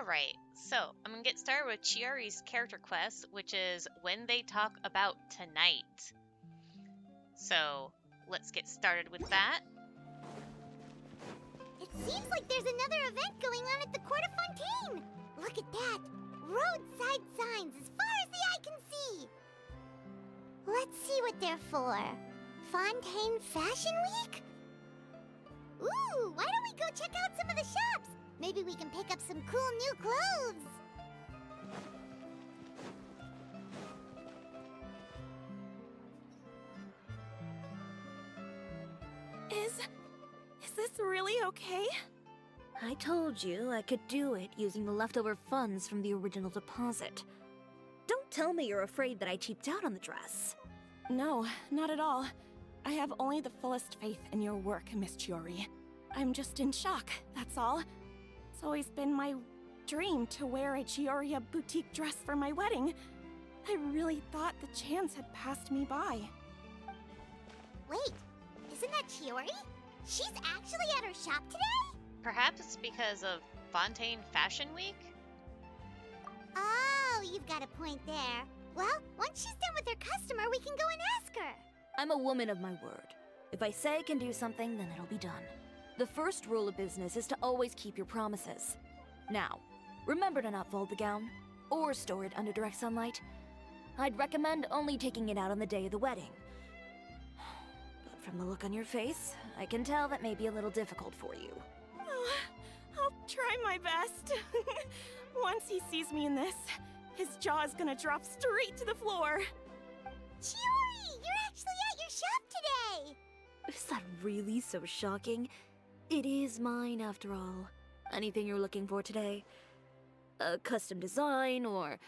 Alright, so I'm gonna get started with Chiori's character quest, which is When They Talk About Tonight. So, let's get started with that. It seems like there's another event going on at the Court of Fontaine! Look at that! Roadside signs as far as the eye can see! Let's see what they're for. Fontaine Fashion Week? Ooh, why don't we go check out some of the shops? Maybe we can pick up some cool new clothes! Is this really okay? I told you I could do it using the leftover funds from the original deposit. Don't tell me you're afraid that I cheaped out on the dress. No, not at all. I have only the fullest faith in your work, Miss Chiori. I'm just in shock, that's all. It's always been my dream to wear a Chiori boutique dress for my wedding. I really thought the chance had passed me by. Wait, isn't that Chiori? She's actually at her shop today? Perhaps because of Fontaine Fashion Week? Oh, you've got a point there. Well, once she's done with her customer, we can go and ask her. I'm a woman of my word. If I say I can do something, then it'll be done. The first rule of business is to always keep your promises. Now, remember to not fold the gown, or store it under direct sunlight. I'd recommend only taking it out on the day of the wedding. But from the look on your face, I can tell that may be a little difficult for you. Oh, I'll try my best. Once he sees me in this, his jaw is gonna drop straight to the floor. Chiori, you're actually at your shop today! Is that really so shocking? It is mine, after all. Anything you're looking for today? A custom design, or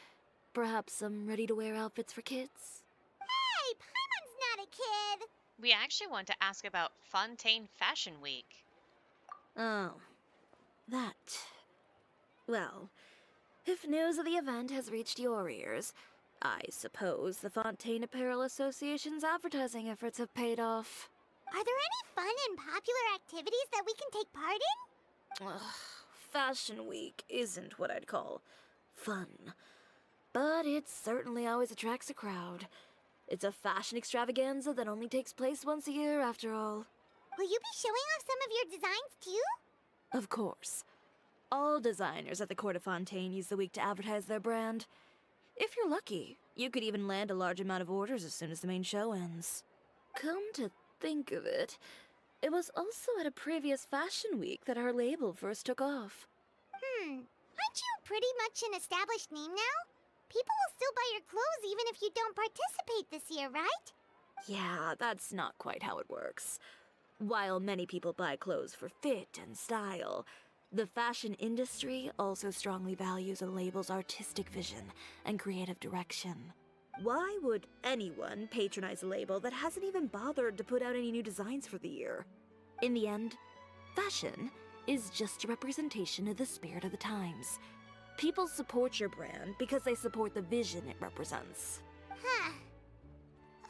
perhaps some ready-to-wear outfits for kids? Hey, Paimon's not a kid! We actually want to ask about Fontaine Fashion Week. Oh, that. Well, if news of the event has reached your ears, I suppose the Fontaine Apparel Association's advertising efforts have paid off. Are there any fun and popular activities that we can take part in? Ugh, Fashion Week isn't what I'd call fun. But it certainly always attracts a crowd. It's a fashion extravaganza that only takes place once a year, after all. Will you be showing off some of your designs, too? Of course. All designers at the Court of Fontaine use the week to advertise their brand. If you're lucky, you could even land a large amount of orders as soon as the main show ends. Come to think of it, it was also at a previous fashion week that our label first took off. Aren't you pretty much an established name now? People will still buy your clothes even if you don't participate this year, right? Yeah, that's not quite how it works. While many people buy clothes for fit and style, the fashion industry also strongly values a label's artistic vision and creative direction. Why would anyone patronize a label that hasn't even bothered to put out any new designs for the year? In the end, fashion is just a representation of the spirit of the times. People support your brand because they support the vision it represents. Huh.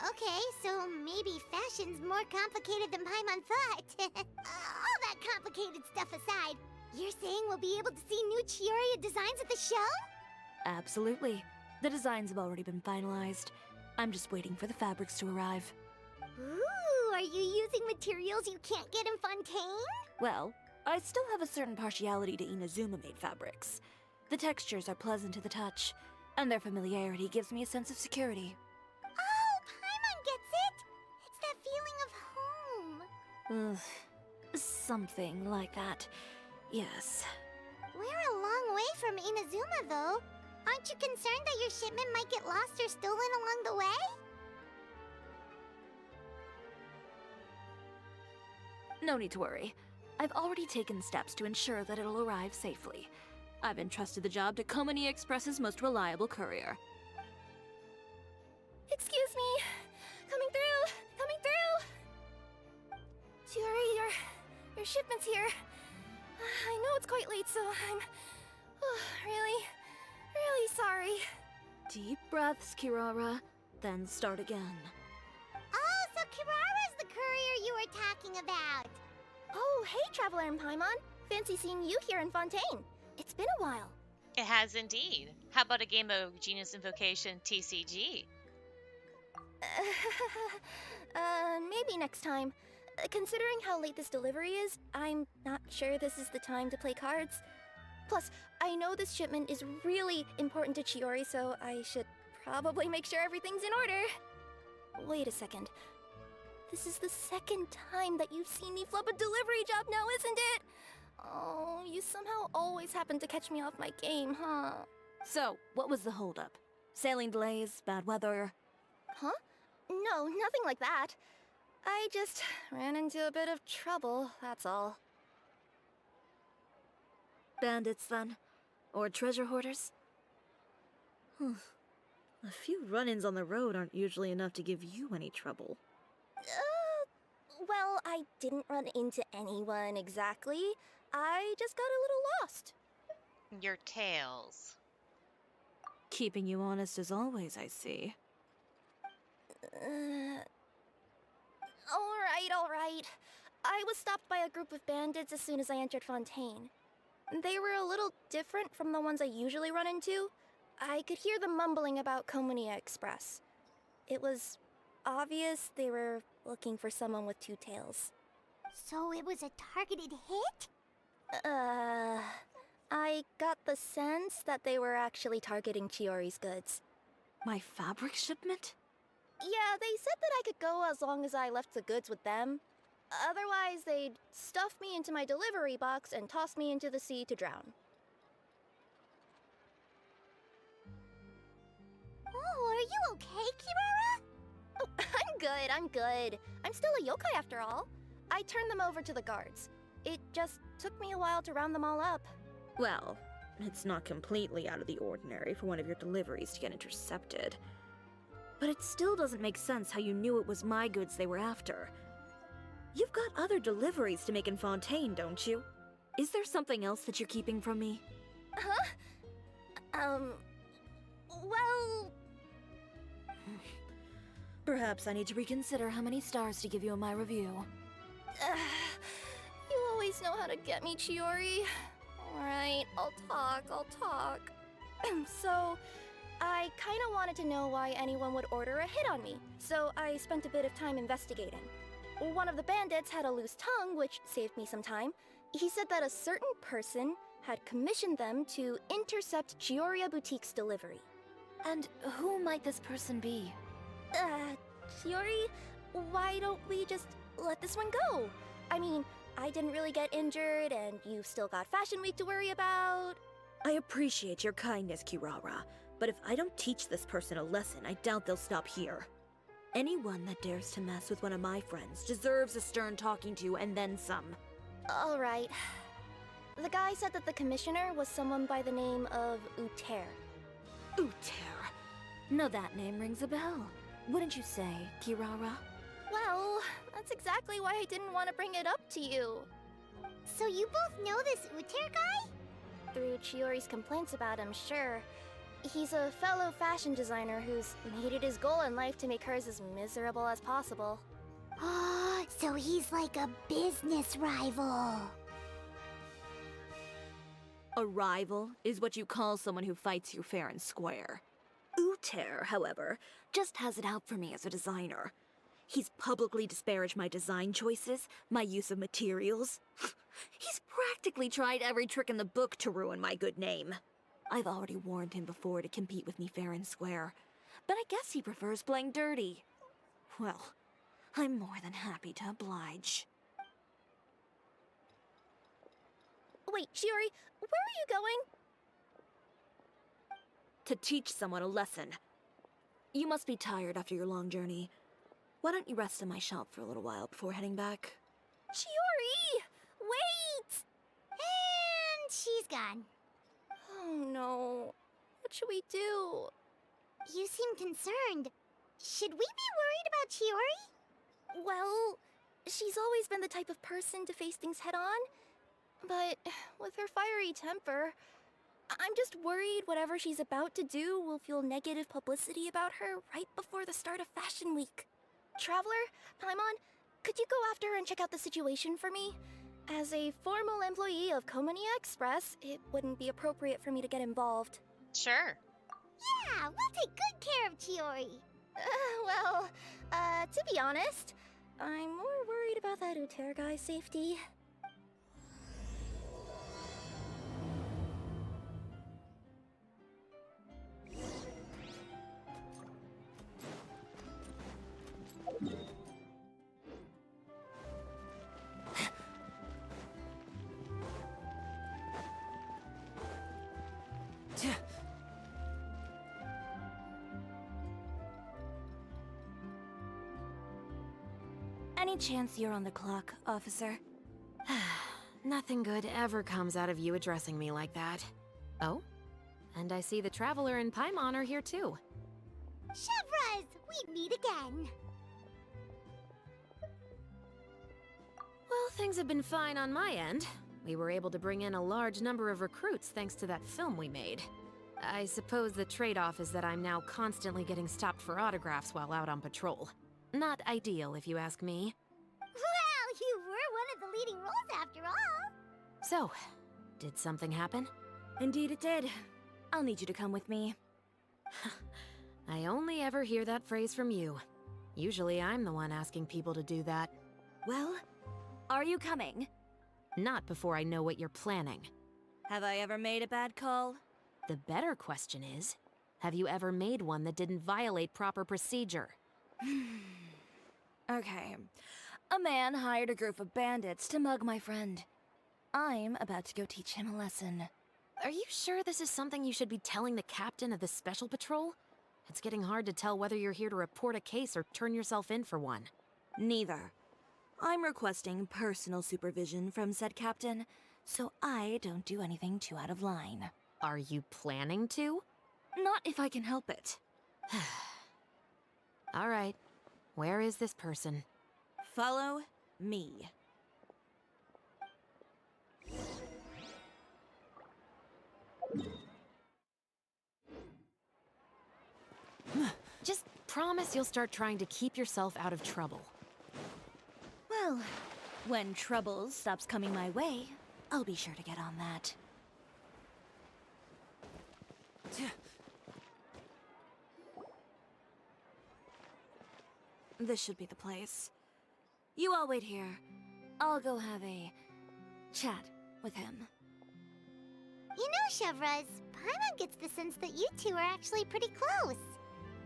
Okay, so maybe fashion's more complicated than Paimon thought. All that complicated stuff aside, you're saying we'll be able to see new Chiori designs at the show? Absolutely. The designs have already been finalized. I'm just waiting for the fabrics to arrive. Ooh, are you using materials you can't get in Fontaine? Well, I still have a certain partiality to Inazuma-made fabrics. The textures are pleasant to the touch, and their familiarity gives me a sense of security. Oh, Paimon gets it! It's that feeling of home. Something like that. Yes. We're a long way from Inazuma, though. Aren't you concerned that your shipment might get lost or stolen along the way? No need to worry. I've already taken steps to ensure that it'll arrive safely. I've entrusted the job to Komani Express's most reliable courier. Excuse me. Coming through. Chiori, your shipment's here. I know it's quite late, so I'm really sorry. Deep breaths, Kirara, then start again. Oh, so Kirara's the courier you were talking about. Oh, hey, Traveler and Paimon. Fancy seeing you here in Fontaine. It's been a while. It has indeed. How about a game of Genius Invocation TCG? Maybe next time. Considering how late this delivery is, I'm not sure this is the time to play cards. Plus, I know this shipment is really important to Chiori, so I should probably make sure everything's in order. Wait a second. This is the second time that you've seen me flub a delivery job now, isn't it? Oh, you somehow always happen to catch me off my game, huh? So, what was the holdup? Sailing delays, bad weather? Huh? No, nothing like that. I just ran into a bit of trouble, that's all. Bandits, then? Or treasure hoarders? A few run-ins on the road aren't usually enough to give you any trouble. Well, I didn't run into anyone exactly. I just got a little lost. Your tails. Keeping you honest as always, I see. Alright. I was stopped by a group of bandits as soon as I entered Fontaine. They were a little different from the ones I usually run into. I could hear them mumbling about Komunia Express. It was obvious they were looking for someone with two tails. So it was a targeted hit? I got the sense that they were actually targeting Chiori's goods. My fabric shipment? Yeah, they said that I could go as long as I left the goods with them. Otherwise, they'd stuff me into my delivery box and toss me into the sea to drown. Oh, are you okay, Kirara? Oh, I'm good. I'm still a yokai after all. I turned them over to the guards. It just took me a while to round them all up. Well, it's not completely out of the ordinary for one of your deliveries to get intercepted. But it still doesn't make sense how you knew it was my goods they were after. You've got other deliveries to make in Fontaine, don't you? Is there something else that you're keeping from me? Huh? Well... Perhaps I need to reconsider how many stars to give you in my review. You always know how to get me, Chiori. Alright, I'll talk. So, I kinda wanted to know why anyone would order a hit on me, so I spent a bit of time investigating. One of the bandits had a loose tongue, which saved me some time. He said that a certain person had commissioned them to intercept Chioria Boutique's delivery. And who might this person be? Chiori, why don't we just let this one go? I mean, I didn't really get injured, and you've still got Fashion Week to worry about. I appreciate your kindness, Kirara, but if I don't teach this person a lesson, I doubt they'll stop here. Anyone that dares to mess with one of my friends deserves a stern talking to and then some. Alright. The guy said that the commissioner was someone by the name of Uther. Uther. Now that name rings a bell. Wouldn't you say, Kirara? Well, that's exactly why I didn't want to bring it up to you. So you both know this Uther guy? Through Chiori's complaints about him, sure. He's a fellow fashion designer who's made it his goal in life to make hers as miserable as possible. Oh, so he's like a business rival. A rival is what you call someone who fights you fair and square. Uther, however, just has it out for me as a designer. He's publicly disparaged my design choices, my use of materials. He's practically tried every trick in the book to ruin my good name. I've already warned him before to compete with me fair and square, but I guess he prefers playing dirty. Well, I'm more than happy to oblige. Wait, Chiori, where are you going? To teach someone a lesson. You must be tired after your long journey. Why don't you rest in my shop for a little while before heading back? Chiori! Wait! And she's gone. Oh no. What should we do? You seem concerned. Should we be worried about Chiori? Well, she's always been the type of person to face things head on. But with her fiery temper, I'm just worried whatever she's about to do will fuel negative publicity about her right before the start of Fashion Week. Traveler, Paimon, could you go after her and check out the situation for me? As a formal employee of Komonia Express, it wouldn't be appropriate for me to get involved. Sure. Yeah, we'll take good care of Chiori. To be honest, I'm more worried about that Uther guy's safety. Any chance you're on the clock, officer? Nothing good ever comes out of you addressing me like that. Oh? And I see the Traveler and Paimon are here too. Chevraz, we meet again. Well, things have been fine on my end. We were able to bring in a large number of recruits thanks to that film we made. I suppose the trade-off is that I'm now constantly getting stopped for autographs while out on patrol. Not ideal, if you ask me. Well, you were one of the leading roles after all. So, did something happen? Indeed it did. I'll need you to come with me. I only ever hear that phrase from you. Usually I'm the one asking people to do that. Well, are you coming? Not before I know what you're planning. Have I ever made a bad call? The better question is, have you ever made one that didn't violate proper procedure? Okay. A man hired a group of bandits to mug my friend. I'm about to go teach him a lesson. Are you sure this is something you should be telling the captain of the Special Patrol? It's getting hard to tell whether you're here to report a case or turn yourself in for one. Neither. I'm requesting personal supervision from said captain, so I don't do anything too out of line. Are you planning to? Not if I can help it. All right. Where is this person? Follow me. Just promise you'll start trying to keep yourself out of trouble. Well, when trouble stops coming my way, I'll be sure to get on that. This should be the place. You all wait here. I'll go have a chat with him. You know, Chevraz, Paimon gets the sense that you two are actually pretty close.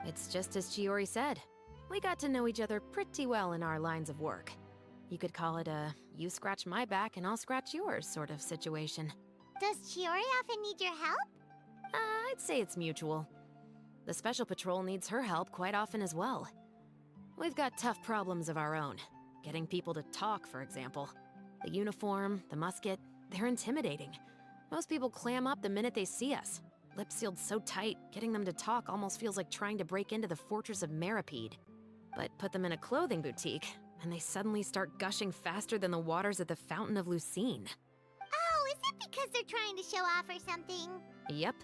It's just as Chiori said. We got to know each other pretty well in our lines of work. You could call it a you scratch my back and I'll scratch yours sort of situation. Does Chiori often need your help? I'd say it's mutual. The Special Patrol needs her help quite often as well. We've got tough problems of our own. Getting people to talk, for example. The uniform, the musket, they're intimidating. Most people clam up the minute they see us. Lips sealed so tight, getting them to talk almost feels like trying to break into the fortress of Meripede. But put them in a clothing boutique, and they suddenly start gushing faster than the waters at the Fountain of Lucine. Oh, is it because they're trying to show off or something? Yep.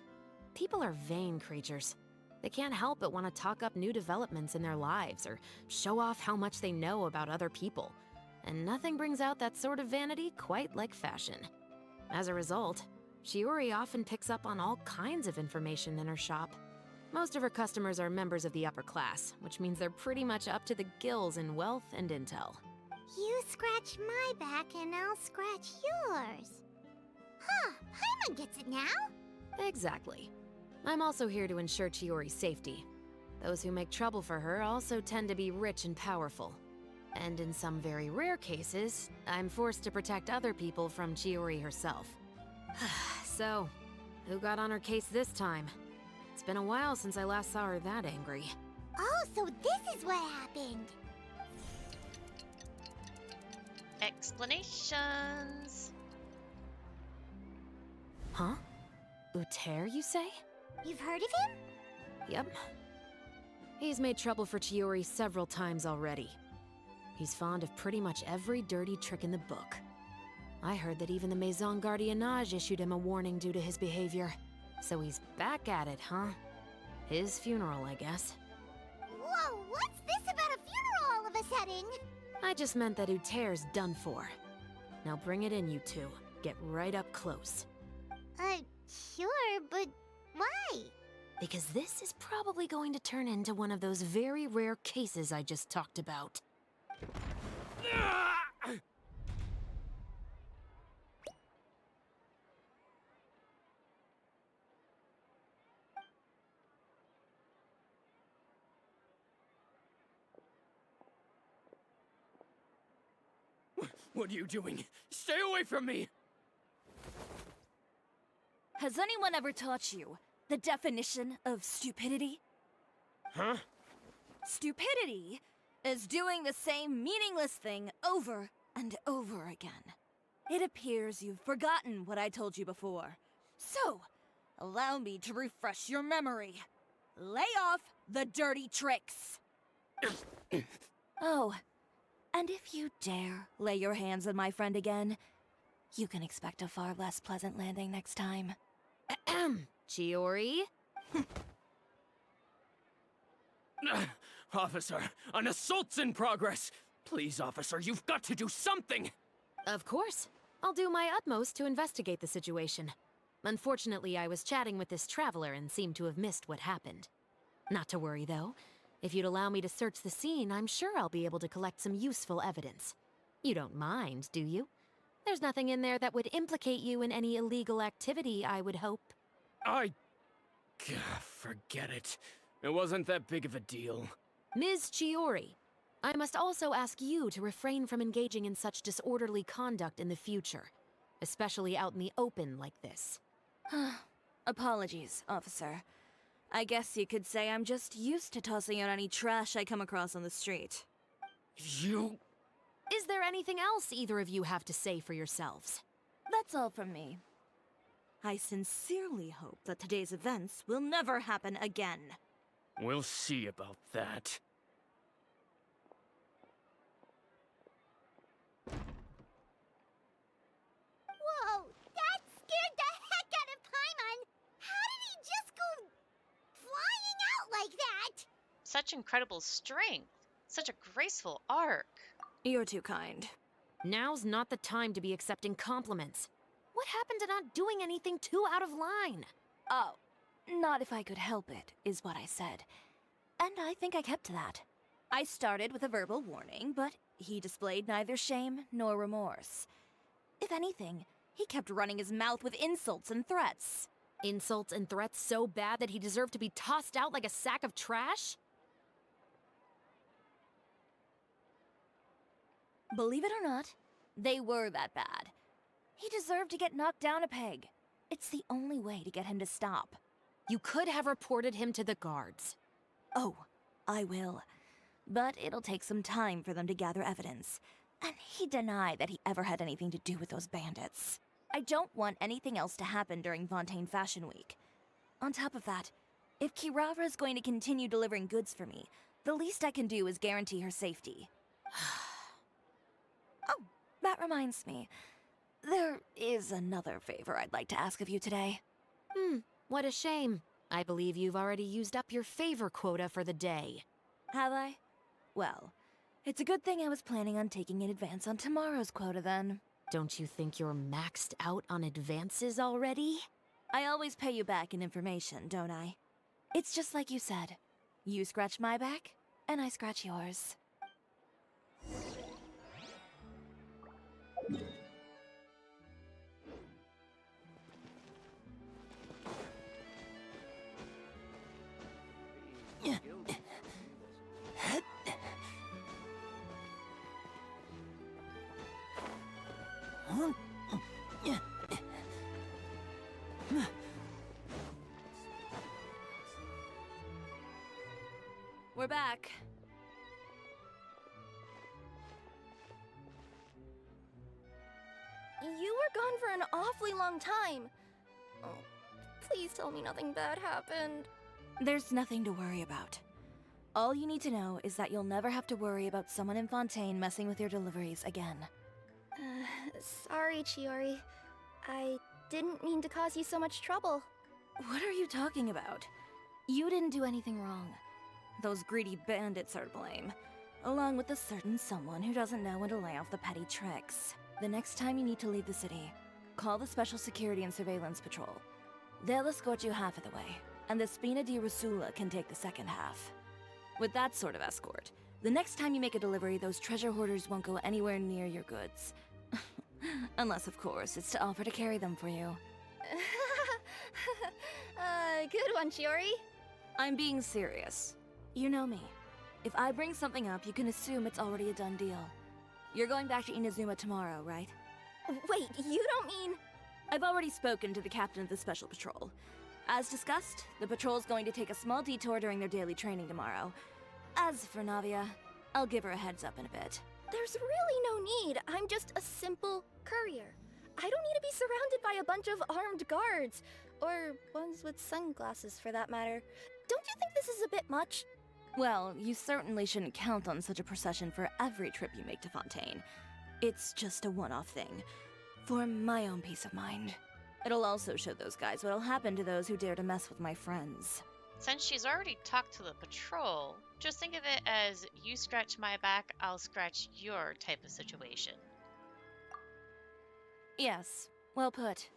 People are vain creatures. They can't help but want to talk up new developments in their lives or show off how much they know about other people. And nothing brings out that sort of vanity quite like fashion. As a result, Chiori often picks up on all kinds of information in her shop. Most of her customers are members of the upper class, which means they're pretty much up to the gills in wealth and intel. You scratch my back and I'll scratch yours. Huh, Paimon gets it now? Exactly. I'm also here to ensure Chiori's safety. Those who make trouble for her also tend to be rich and powerful. And in some very rare cases, I'm forced to protect other people from Chiori herself. So, who got on her case this time? It's been a while since I last saw her that angry. Oh, so this is what happened. Explanations. Huh? Uther, you say? You've heard of him? Yep. He's made trouble for Chiori several times already. He's fond of pretty much every dirty trick in the book. I heard that even the Maison Gardiennage issued him a warning due to his behavior. So he's back at it, huh? His funeral, I guess. Whoa, what's this about a funeral all of a sudden? I just meant that Uther's done for. Now bring it in, you two. Get right up close. Sure, but why? Because this is probably going to turn into one of those very rare cases I just talked about. What are you doing? Stay away from me! Has anyone ever taught you the definition of stupidity? Huh? Stupidity is doing the same meaningless thing over and over again. It appears you've forgotten what I told you before. So, allow me to refresh your memory. Lay off the dirty tricks. Oh, and if you dare lay your hands on my friend again, you can expect a far less pleasant landing next time. Ahem. Chiori? Officer, an assault's in progress! Please, officer, you've got to do something! Of course. I'll do my utmost to investigate the situation. Unfortunately, I was chatting with this traveler and seemed to have missed what happened. Not to worry, though. If you'd allow me to search the scene, I'm sure I'll be able to collect some useful evidence. You don't mind, do you? There's nothing in there that would implicate you in any illegal activity, I would hope. Forget it. It wasn't that big of a deal. Ms. Chiori, I must also ask you to refrain from engaging in such disorderly conduct in the future, especially out in the open like this. Apologies, officer. I guess you could say I'm just used to tossing out any trash I come across on the street. You... Is there anything else either of you have to say for yourselves? That's all from me. I sincerely hope that today's events will never happen again. We'll see about that. Whoa, that scared the heck out of Paimon! How did he just go flying out like that? Such incredible strength. Such a graceful arc. You're too kind. Now's not the time to be accepting compliments. What happened to not doing anything too out of line? Oh, not if I could help it, is what I said. And I think I kept to that. I started with a verbal warning, but he displayed neither shame nor remorse. If anything, he kept running his mouth with insults and threats. Insults and threats so bad that he deserved to be tossed out like a sack of trash? Believe it or not, they were that bad. He deserved to get knocked down a peg. It's the only way to get him to stop. You could have reported him to the guards. Oh, I will. But it'll take some time for them to gather evidence. And he denied that he ever had anything to do with those bandits. I don't want anything else to happen during Fontaine Fashion Week. On top of that, if Kirara is going to continue delivering goods for me, the least I can do is guarantee her safety. Oh, that reminds me. There is another favor I'd like to ask of you today. What a shame. I believe you've already used up your favor quota for the day. Have I? Well, it's a good thing I was planning on taking an advance on tomorrow's quota then. Don't you think you're maxed out on advances already? I always pay you back in information, don't I? It's just like you said. You scratch my back, and I scratch yours. We're back. You were gone for an awfully long time. Oh, please tell me nothing bad happened. There's nothing to worry about. All you need to know is that you'll never have to worry about someone in Fontaine messing with your deliveries again. Sorry, Chiori. I didn't mean to cause you so much trouble. What are you talking about? You didn't do anything wrong. Those greedy bandits are to blame, along with a certain someone who doesn't know when to lay off the petty tricks. the next time you need to leave the city, call the Special Security and Surveillance Patrol. They'll escort you half of the way, and the Spina di Rusula can take the second half. With that sort of escort, the next time you make a delivery, those treasure hoarders won't go anywhere near your goods. Unless, of course, it's to offer to carry them for you. Good one, Chiori. I'm being serious. You know me. If I bring something up, you can assume it's already a done deal. You're going back to Inazuma tomorrow, right? Wait, you don't mean... I've already spoken to the captain of the Special Patrol. As discussed, the patrol's going to take a small detour during their daily training tomorrow. As for Navia, I'll give her a heads up in a bit. There's really no need. I'm just a simple courier. I don't need to be surrounded by a bunch of armed guards. Or ones with sunglasses, for that matter. Don't you think this is a bit much? Well, you certainly shouldn't count on such a procession for every trip you make to Fontaine. It's just a one-off thing, for my own peace of mind. It'll also show those guys what'll happen to those who dare to mess with my friends. Since she's already talked to the patrol, just think of it as you scratch my back, I'll scratch your type of situation. Yes, well put.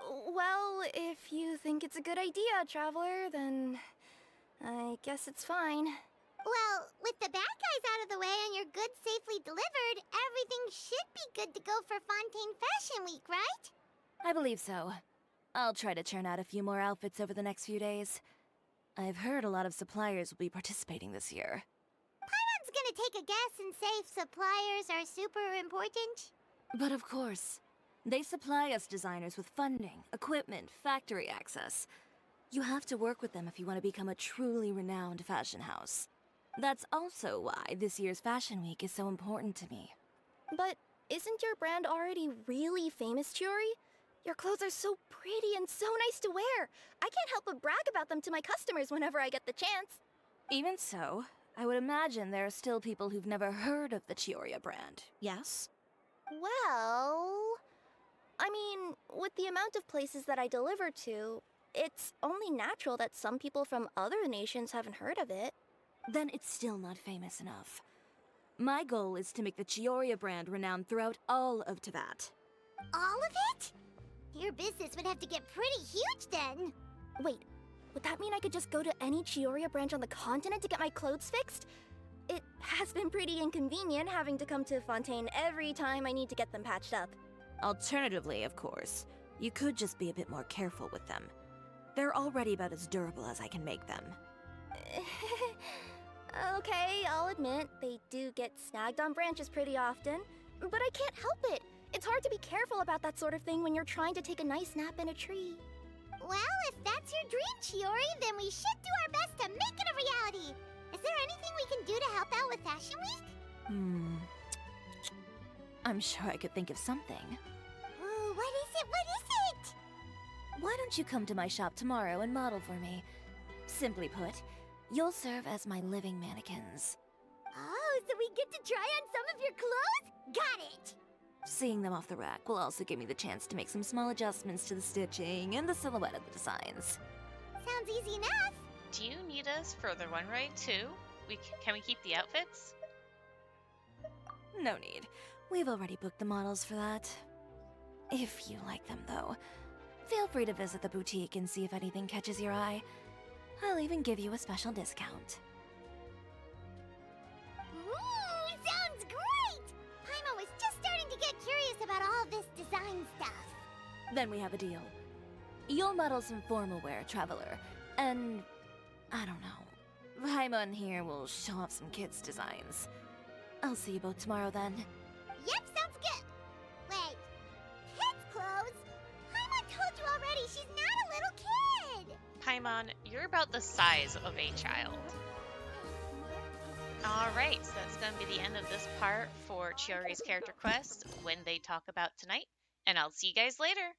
Well, if you think it's a good idea, Traveler, then I guess it's fine. Well, with the bad guys out of the way and your goods safely delivered, everything should be good to go for Fontaine Fashion Week, right? I believe so. I'll try to churn out a few more outfits over the next few days. I've heard a lot of suppliers will be participating this year. Paimon's gonna take a guess and say suppliers are super important. But of course, they supply us designers with funding, equipment, factory access. You have to work with them if you want to become a truly renowned fashion house. That's also why this year's Fashion Week is so important to me. But isn't your brand already really famous, Chiori? Your clothes are so pretty and so nice to wear. I can't help but brag about them to my customers whenever I get the chance. Even so, I would imagine there are still people who've never heard of the Chiori brand, yes? Well... I mean, with the amount of places that I deliver to, it's only natural that some people from other nations haven't heard of it. Then it's still not famous enough. My goal is to make the Chiori brand renowned throughout all of Teyvat. All of it? Your business would have to get pretty huge then. Wait, would that mean I could just go to any Chiori branch on the continent to get my clothes fixed? It has been pretty inconvenient having to come to Fontaine every time I need to get them patched up. Alternatively, of course, you could just be a bit more careful with them. They're already about as durable as I can make them. Okay, I'll admit, they do get snagged on branches pretty often, but I can't help it. It's hard to be careful about that sort of thing when you're trying to take a nice nap in a tree. Well, if that's your dream, Chiori, then we should do our best to make it a reality. Is there anything we can do to help out with Fashion Week? I'm sure I could think of something. Ooh, what is it? What is it? Why don't you come to my shop tomorrow and model for me? Simply put, you'll serve as my living mannequins. Oh, so we get to try on some of your clothes? Got it! Seeing them off the rack will also give me the chance to make some small adjustments to the stitching and the silhouette of the designs. Sounds easy enough. Do you need us for the run ride too? Can we keep the outfits? No need. We've already booked the models for that. If you like them, though, feel free to visit the boutique and see if anything catches your eye. I'll even give you a special discount. Ooh, sounds great! Paimon was just starting to get curious about all this design stuff. Then we have a deal. You'll model some formal wear, Traveler, and... I don't know. Paimon here will show off some kids' designs. I'll see you both tomorrow then. Yep, sounds good. Wait, kids' clothes? Paimon told you already she's not a little kid. Paimon, you're about the size of a child. Alright, so that's going to be the end of this part for Chiori's character quest, When They Talk About Tonight, and I'll see you guys later!